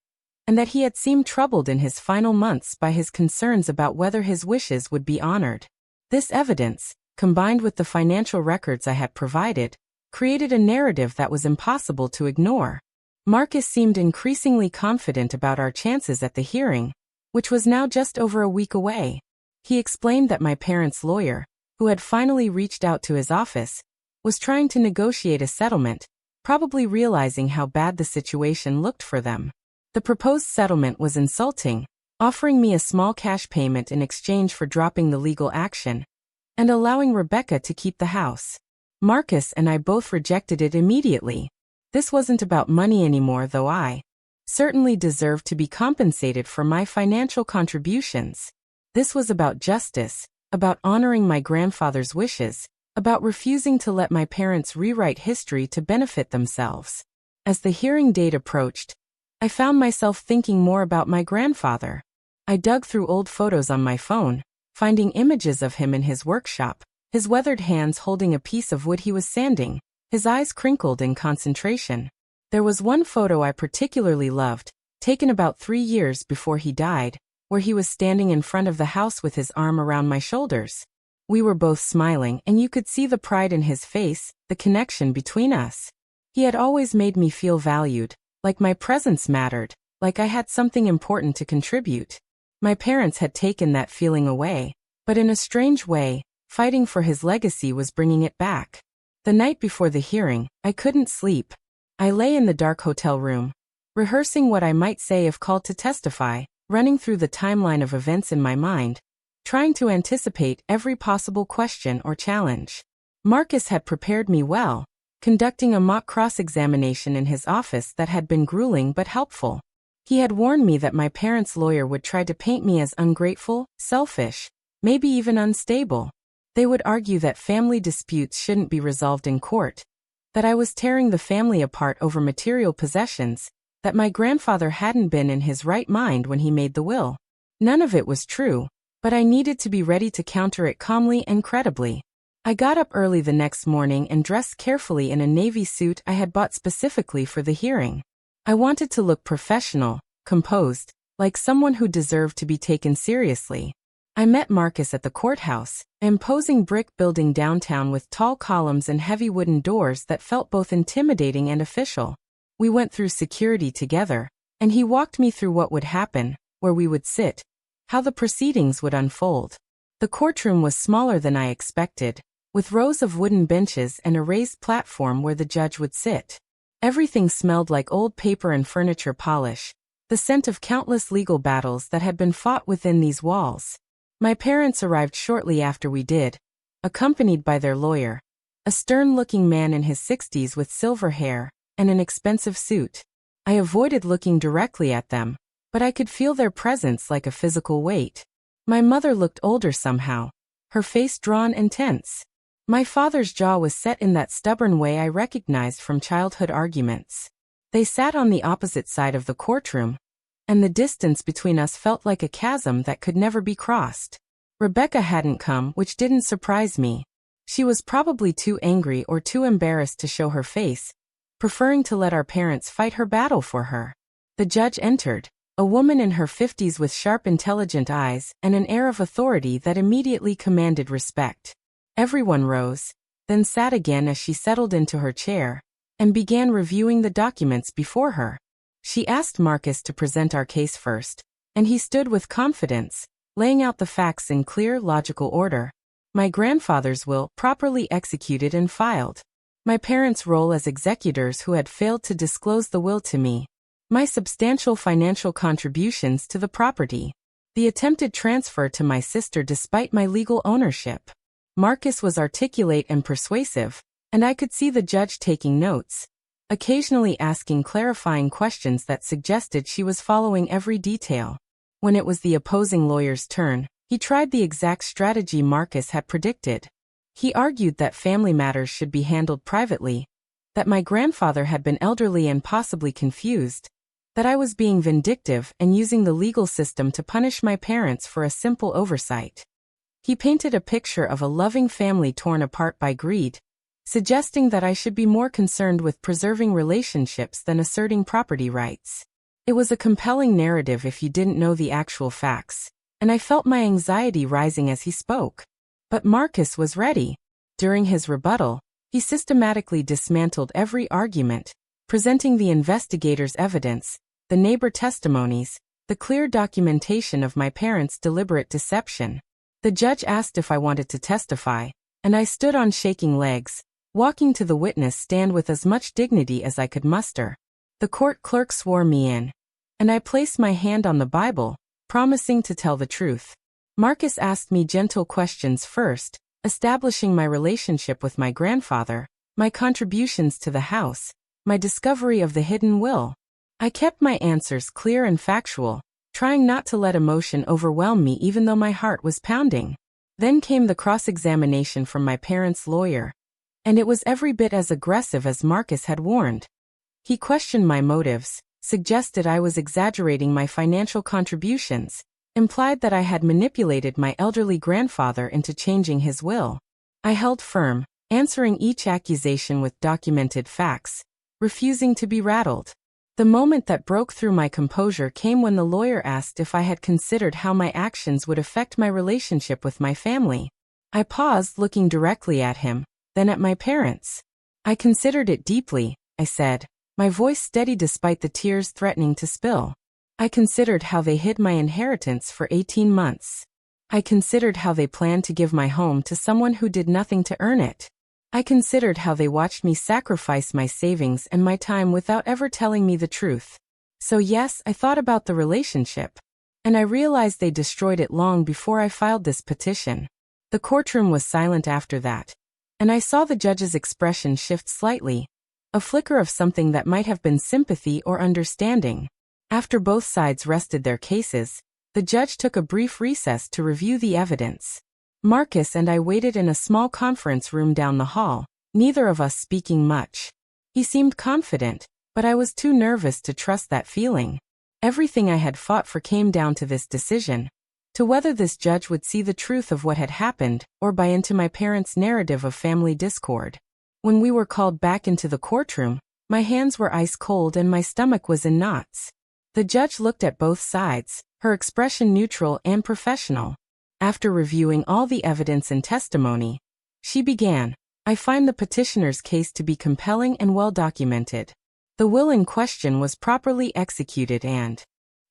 and that he had seemed troubled in his final months by his concerns about whether his wishes would be honored. This evidence, combined with the financial records I had provided, created a narrative that was impossible to ignore. Marcus seemed increasingly confident about our chances at the hearing, which was now just over a week away. He explained that my parents' lawyer, who had finally reached out to his office, was trying to negotiate a settlement, probably realizing how bad the situation looked for them. The proposed settlement was insulting, offering me a small cash payment in exchange for dropping the legal action, and allowing Rebecca to keep the house. Marcus and I both rejected it immediately. This wasn't about money anymore, though I certainly deserved to be compensated for my financial contributions. This was about justice, about honoring my grandfather's wishes, about refusing to let my parents rewrite history to benefit themselves. As the hearing date approached, I found myself thinking more about my grandfather. I dug through old photos on my phone, finding images of him in his workshop, his weathered hands holding a piece of wood he was sanding, his eyes crinkled in concentration. There was one photo I particularly loved, taken about 3 years before he died, where he was standing in front of the house with his arm around my shoulders. We were both smiling, and you could see the pride in his face, the connection between us. He had always made me feel valued, like my presence mattered, like I had something important to contribute. My parents had taken that feeling away, but in a strange way, fighting for his legacy was bringing it back. The night before the hearing, I couldn't sleep. I lay in the dark hotel room, rehearsing what I might say if called to testify, running through the timeline of events in my mind, trying to anticipate every possible question or challenge. Marcus had prepared me well, conducting a mock cross-examination in his office that had been grueling but helpful. He had warned me that my parents' lawyer would try to paint me as ungrateful, selfish, maybe even unstable. They would argue that family disputes shouldn't be resolved in court, that I was tearing the family apart over material possessions, that my grandfather hadn't been in his right mind when he made the will. None of it was true, but I needed to be ready to counter it calmly and credibly. I got up early the next morning and dressed carefully in a navy suit I had bought specifically for the hearing. I wanted to look professional, composed, like someone who deserved to be taken seriously. I met Marcus at the courthouse, an imposing brick building downtown with tall columns and heavy wooden doors that felt both intimidating and official. We went through security together, and he walked me through what would happen, where we would sit, how the proceedings would unfold. The courtroom was smaller than I expected, with rows of wooden benches and a raised platform where the judge would sit. Everything smelled like old paper and furniture polish, the scent of countless legal battles that had been fought within these walls. My parents arrived shortly after we did, accompanied by their lawyer, a stern-looking man in his 60s with silver hair and an expensive suit. I avoided looking directly at them, but I could feel their presence like a physical weight. My mother looked older somehow, her face drawn and tense. My father's jaw was set in that stubborn way I recognized from childhood arguments. They sat on the opposite side of the courtroom, and the distance between us felt like a chasm that could never be crossed. Rebecca hadn't come, which didn't surprise me. She was probably too angry or too embarrassed to show her face, preferring to let our parents fight her battle for her. The judge entered, a woman in her 50s with sharp, intelligent eyes and an air of authority that immediately commanded respect. Everyone rose, then sat again as she settled into her chair and began reviewing the documents before her. She asked Marcus to present our case first, and he stood with confidence, laying out the facts in clear, logical order. My grandfather's will, properly executed and filed. My parents' role as executors who had failed to disclose the will to me. My substantial financial contributions to the property. The attempted transfer to my sister despite my legal ownership. Marcus was articulate and persuasive, and I could see the judge taking notes, occasionally asking clarifying questions that suggested she was following every detail. When it was the opposing lawyer's turn, he tried the exact strategy Marcus had predicted. He argued that family matters should be handled privately, that my grandfather had been elderly and possibly confused, that I was being vindictive and using the legal system to punish my parents for a simple oversight. He painted a picture of a loving family torn apart by greed, suggesting that I should be more concerned with preserving relationships than asserting property rights. It was a compelling narrative if you didn't know the actual facts, and I felt my anxiety rising as he spoke. But Marcus was ready. During his rebuttal, he systematically dismantled every argument, presenting the investigators' evidence, the neighbor testimonies, the clear documentation of my parents' deliberate deception. The judge asked if I wanted to testify, and I stood on shaking legs, walking to the witness stand with as much dignity as I could muster. The court clerk swore me in, and I placed my hand on the Bible, promising to tell the truth. Marcus asked me gentle questions first, establishing my relationship with my grandfather, my contributions to the house, my discovery of the hidden will. I kept my answers clear and factual, trying not to let emotion overwhelm me even though my heart was pounding. Then came the cross-examination from my parents' lawyer, and it was every bit as aggressive as Marcus had warned. He questioned my motives, suggested I was exaggerating my financial contributions, implied that I had manipulated my elderly grandfather into changing his will. I held firm, answering each accusation with documented facts, refusing to be rattled. The moment that broke through my composure came when the lawyer asked if I had considered how my actions would affect my relationship with my family. I paused, looking directly at him, then at my parents. I considered it deeply, I said, my voice steady despite the tears threatening to spill. I considered how they hid my inheritance for 18 months. I considered how they planned to give my home to someone who did nothing to earn it. I considered how they watched me sacrifice my savings and my time without ever telling me the truth. So yes, I thought about the relationship, and I realized they destroyed it long before I filed this petition. The courtroom was silent after that, and I saw the judge's expression shift slightly, a flicker of something that might have been sympathy or understanding. After both sides rested their cases, the judge took a brief recess to review the evidence. Marcus and I waited in a small conference room down the hall, neither of us speaking much. He seemed confident, but I was too nervous to trust that feeling. Everything I had fought for came down to this decision, to whether this judge would see the truth of what had happened or buy into my parents' narrative of family discord. When we were called back into the courtroom, my hands were ice cold and my stomach was in knots. The judge looked at both sides, her expression neutral and professional. After reviewing all the evidence and testimony, she began, I find the petitioner's case to be compelling and well documented. The will in question was properly executed and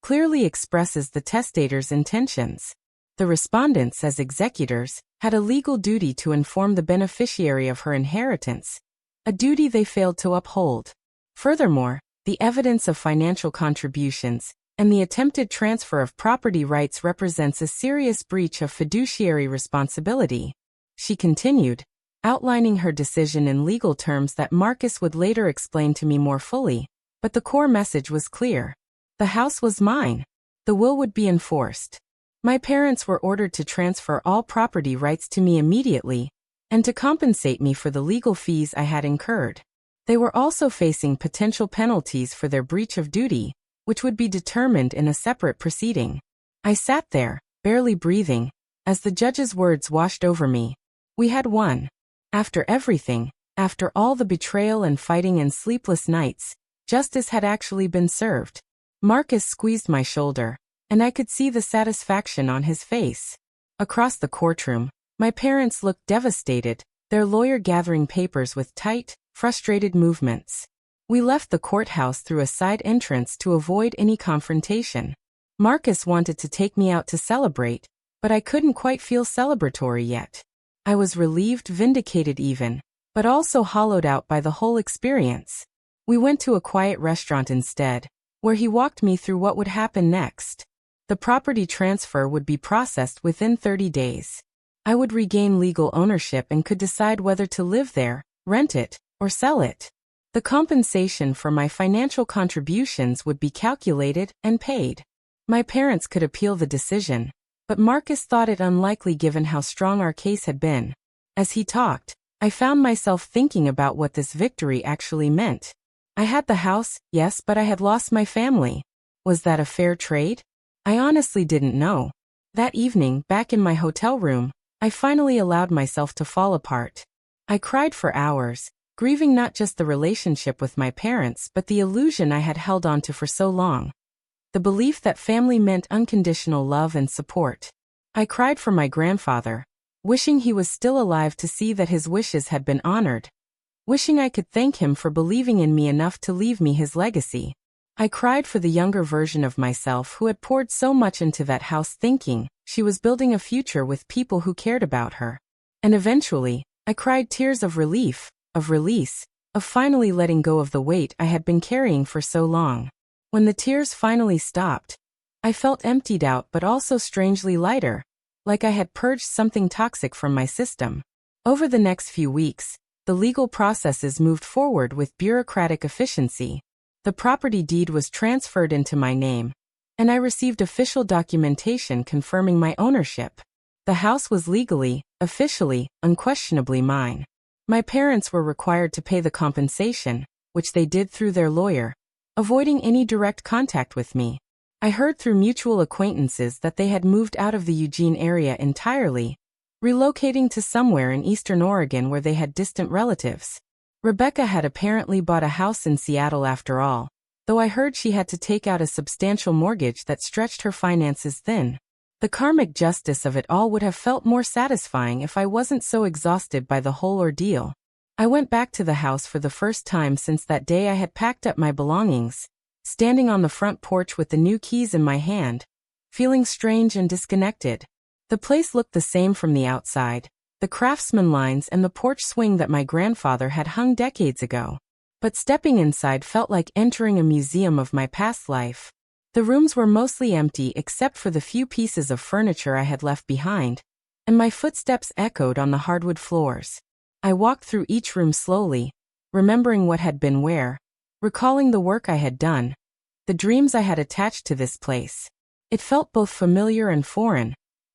clearly expresses the testator's intentions. The respondents, as executors, had a legal duty to inform the beneficiary of her inheritance, a duty they failed to uphold. Furthermore, the evidence of financial contributions and the attempted transfer of property rights represents a serious breach of fiduciary responsibility. She continued, outlining her decision in legal terms that Marcus would later explain to me more fully, but the core message was clear. The house was mine. The will would be enforced. My parents were ordered to transfer all property rights to me immediately, and to compensate me for the legal fees I had incurred. They were also facing potential penalties for their breach of duty, which would be determined in a separate proceeding. I sat there, barely breathing, as the judge's words washed over me. We had won. After everything, after all the betrayal and fighting and sleepless nights, justice had actually been served. Marcus squeezed my shoulder, and I could see the satisfaction on his face. Across the courtroom, my parents looked devastated, their lawyer gathering papers with tight, frustrated movements. We left the courthouse through a side entrance to avoid any confrontation. Marcus wanted to take me out to celebrate, but I couldn't quite feel celebratory yet. I was relieved, vindicated even, but also hollowed out by the whole experience. We went to a quiet restaurant instead, where he walked me through what would happen next. The property transfer would be processed within 30 days. I would regain legal ownership and could decide whether to live there, rent it, or sell it. The compensation for my financial contributions would be calculated and paid. My parents could appeal the decision, but Marcus thought it unlikely given how strong our case had been. As he talked, I found myself thinking about what this victory actually meant. I had the house, yes, but I had lost my family. Was that a fair trade? I honestly didn't know. That evening, back in my hotel room, I finally allowed myself to fall apart. I cried for hours, grieving not just the relationship with my parents but the illusion I had held on to for so long. The belief that family meant unconditional love and support. I cried for my grandfather, wishing he was still alive to see that his wishes had been honored, wishing I could thank him for believing in me enough to leave me his legacy. I cried for the younger version of myself who had poured so much into that house thinking she was building a future with people who cared about her. And eventually, I cried tears of relief, of release, of finally letting go of the weight I had been carrying for so long. When the tears finally stopped, I felt emptied out but also strangely lighter, like I had purged something toxic from my system. Over the next few weeks, the legal processes moved forward with bureaucratic efficiency. The property deed was transferred into my name, and I received official documentation confirming my ownership. The house was legally, officially, unquestionably mine. My parents were required to pay the compensation, which they did through their lawyer, avoiding any direct contact with me. I heard through mutual acquaintances that they had moved out of the Eugene area entirely, relocating to somewhere in eastern Oregon where they had distant relatives. Rebecca had apparently bought a house in Seattle after all, though I heard she had to take out a substantial mortgage that stretched her finances thin. The karmic justice of it all would have felt more satisfying if I wasn't so exhausted by the whole ordeal. I went back to the house for the first time since that day I had packed up my belongings, standing on the front porch with the new keys in my hand, feeling strange and disconnected. The place looked the same from the outside, the Craftsman lines and the porch swing that my grandfather had hung decades ago. But stepping inside felt like entering a museum of my past life. The rooms were mostly empty except for the few pieces of furniture I had left behind, and my footsteps echoed on the hardwood floors. I walked through each room slowly, remembering what had been where, recalling the work I had done, the dreams I had attached to this place. It felt both familiar and foreign,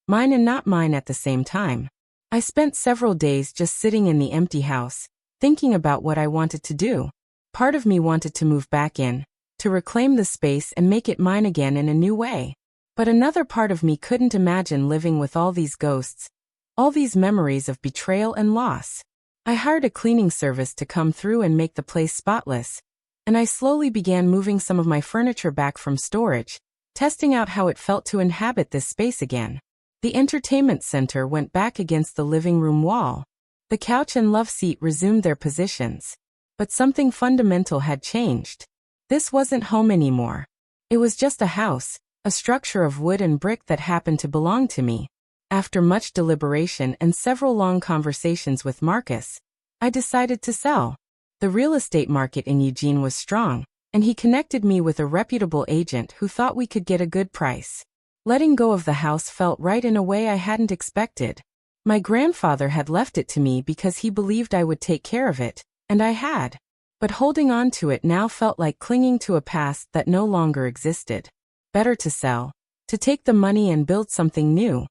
mine and not mine at the same time. I spent several days just sitting in the empty house, thinking about what I wanted to do. Part of me wanted to move back in, to reclaim the space and make it mine again in a new way. But another part of me couldn't imagine living with all these ghosts, all these memories of betrayal and loss. I hired a cleaning service to come through and make the place spotless, and I slowly began moving some of my furniture back from storage, testing out how it felt to inhabit this space again. The entertainment center went back against the living room wall. The couch and love seat resumed their positions. But something fundamental had changed. This wasn't home anymore. It was just a house, a structure of wood and brick that happened to belong to me. After much deliberation and several long conversations with Marcus, I decided to sell. The real estate market in Eugene was strong, and he connected me with a reputable agent who thought we could get a good price. Letting go of the house felt right in a way I hadn't expected. My grandfather had left it to me because he believed I would take care of it, and I had. But holding on to it now felt like clinging to a past that no longer existed. Better to sell, to take the money and build something new.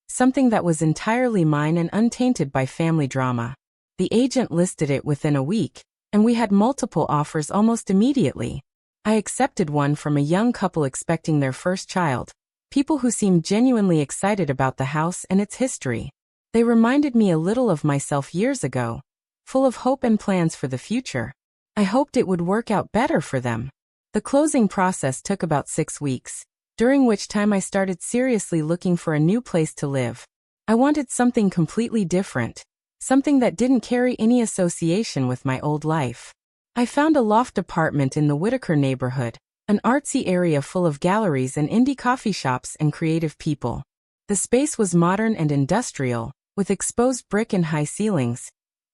Something that was entirely mine and untainted by family drama. The agent listed it within a week, and we had multiple offers almost immediately. I accepted one from a young couple expecting their first child, people who seemed genuinely excited about the house and its history. They reminded me a little of myself years ago, full of hope and plans for the future. I hoped it would work out better for them. The closing process took about 6 weeks, during which time I started seriously looking for a new place to live. I wanted something completely different, something that didn't carry any association with my old life. I found a loft apartment in the Whitaker neighborhood, an artsy area full of galleries and indie coffee shops and creative people. The space was modern and industrial, with exposed brick and high ceilings.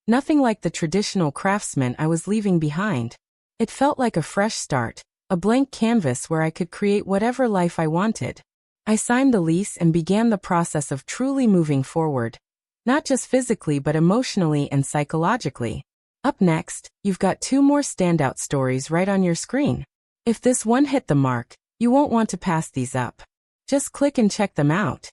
Nothing like the traditional craftsman I was leaving behind. It felt like a fresh start, a blank canvas where I could create whatever life I wanted. I signed the lease and began the process of truly moving forward. Not just physically but emotionally and psychologically. Up next, you've got 2 more standout stories right on your screen. If this one hit the mark, you won't want to pass these up. Just click and check them out.